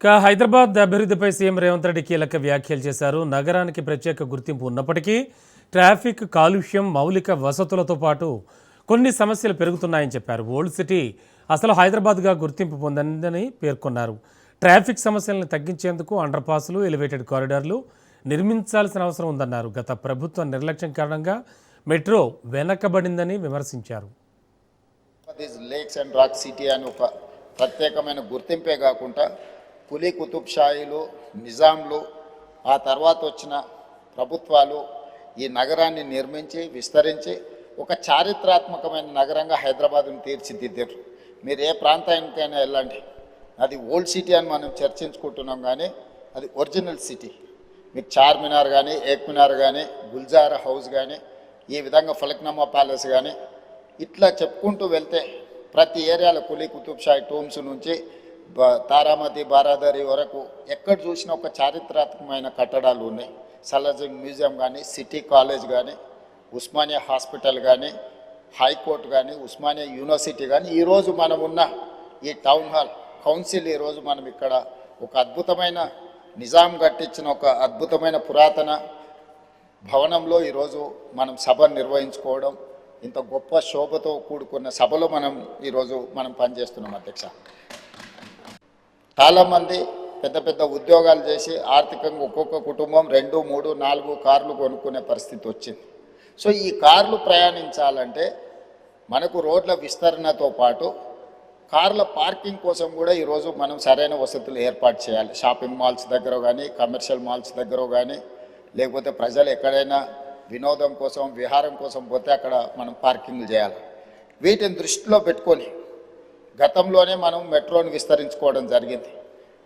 హైదరాబాద్ అభివృద్ధిపై సీఎం రేవంత్ రెడ్డి కీలక వ్యాఖ్యలు చేశారు. నగరానికి ప్రత్యేక గుర్తింపు ఉన్నప్పటికీ ట్రాఫిక్, కాలుష్యం, మౌలిక వసతులతో పాటు కొన్ని సమస్యలు పెరుగుతున్నాయని చెప్పారు. ఓల్డ్ సిటీ అసలు హైదరాబాద్గా గుర్తింపు పొందిందని పేర్కొన్నారు. ట్రాఫిక్ సమస్యలను తగ్గించేందుకు అండర్ పాస్లు, ఎలివేటెడ్ కారిడార్లు నిర్మించాల్సిన అవసరం ఉందన్నారు. గత ప్రభుత్వ నిర్లక్ష్యం కారణంగా మెట్రో వెనకబడిందని విమర్శించారు. లేక్స్ అండ్ రాక్ సిటీ అని ఒక ప్రత్యేకమైన గుర్తింపే కాకుండా కులీ కుతుబ్ షాయిలు, నిజాంలు, ఆ తర్వాత వచ్చిన ప్రభుత్వాలు ఈ నగరాన్ని నిర్మించి విస్తరించి ఒక చారిత్రాత్మకమైన నగరంగా హైదరాబాద్ను తీర్చిదిద్దారు. మీరు ఏ ప్రాంతానికైనా వెళ్ళండి, అది ఓల్డ్ సిటీ అని మనం చర్చించుకుంటున్నాం, కానీ అది ఒరిజినల్ సిటీ. మీకు చార్మినార్ కానీ, ఏక్మినార్ కానీ, గుల్జారా హౌస్ కానీ, ఈ విధంగా ఫలక్నామా ప్యాలెస్ కానీ, ఇట్లా చెప్పుకుంటూ వెళ్తే ప్రతి ఏరియాలో కులీ కుతుబ్ షాయి టూమ్స్ నుంచి తారామతి, బారాదరి వరకు ఎక్కడ చూసినా ఒక చారిత్రాత్మకమైన కట్టడాలు ఉన్నాయి. సలార్జంగ్ మ్యూజియం కానీ, సిటీ కాలేజ్ కానీ, ఉస్మానియా హాస్పిటల్ కానీ, హైకోర్టు కానీ, ఉస్మానియా యూనివర్సిటీ కానీ, ఈరోజు మనం ఉన్న ఈ టౌన్ హాల్ కౌన్సిల్, ఈరోజు మనం ఇక్కడ ఒక అద్భుతమైన నిజాం కట్టించిన ఒక అద్భుతమైన పురాతన భవనంలో ఈరోజు మనం సభ నిర్వహించుకోవడం, ఇంత గొప్ప శోభతో కూడుకున్న సభలో ఈరోజు మనం పనిచేస్తున్నాం అధ్యక్ష. చాలామంది పెద్ద పెద్ద ఉద్యోగాలు చేసి ఆర్థికంగా ఒక్కొక్క కుటుంబం 2, 3, 4 కార్లు కొనుక్కునే పరిస్థితి వచ్చింది. సో ఈ కార్లు ప్రయాణించాలంటే మనకు రోడ్ల విస్తరణతో పాటు కార్ల పార్కింగ్ కోసం కూడా ఈరోజు మనం సరైన వసతులు ఏర్పాటు చేయాలి. షాపింగ్ మాల్స్ దగ్గర కానీ, కమర్షియల్ మాల్స్ దగ్గర కానీ, లేకపోతే ప్రజలు ఎక్కడైనా వినోదం కోసం, విహారం కోసం పోతే అక్కడ మనం పార్కింగ్లు చేయాలి. వీటిని దృష్టిలో పెట్టుకొని గతంలోనే మనం మెట్రోను విస్తరించుకోవడం జరిగింది,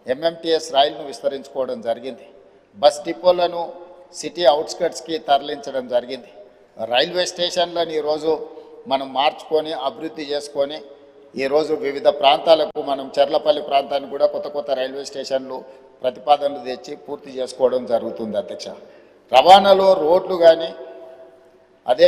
ఎంఎంటీఎస్ రైలును విస్తరించుకోవడం జరిగింది, బస్ డిపోలను సిటీ అవుట్స్కట్స్కి తరలించడం జరిగింది, రైల్వే స్టేషన్లను ఈరోజు మనం మార్చుకొని అభివృద్ధి చేసుకొని ఈరోజు వివిధ ప్రాంతాలకు మనం చెర్లపల్లి ప్రాంతానికి కూడా కొత్త కొత్త రైల్వే స్టేషన్లు ప్రతిపాదనలు తెచ్చి పూర్తి చేసుకోవడం జరుగుతుంది అధ్యక్ష. రవాణాలో రోడ్లు కానీ, అదే